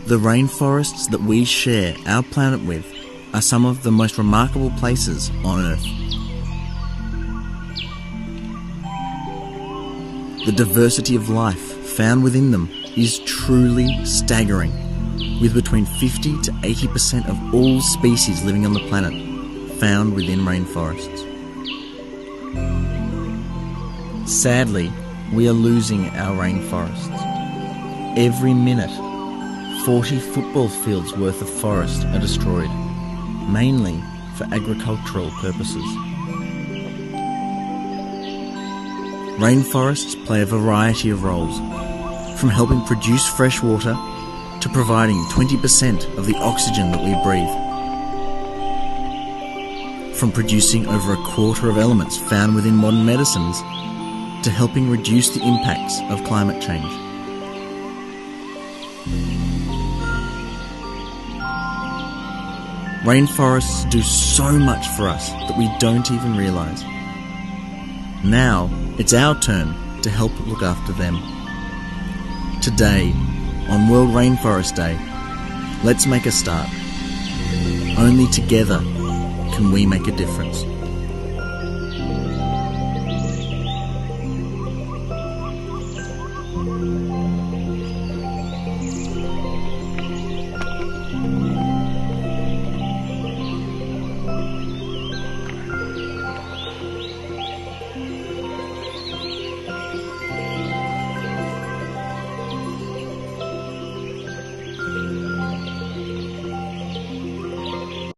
The rainforests that we share our planet with are some of the most remarkable places on Earth. The diversity of life found within them is truly staggering, with between 50 to 80% of all species living on the planet found within rainforests. Sadly, we are losing our rainforests. Every minute, 40 football fields worth of forest are destroyed, mainly for agricultural purposes. Rainforests play a variety of roles, from helping produce fresh water to providing 20% of the oxygen that we breathe, from producing over a quarter of elements found within modern medicines to helping reduce the impacts of climate change. Rainforests do so much for us that we don't even realise. Now, it's our turn to help look after them. Today, on World Rainforest Day, let's make a start. Only together can we make a difference.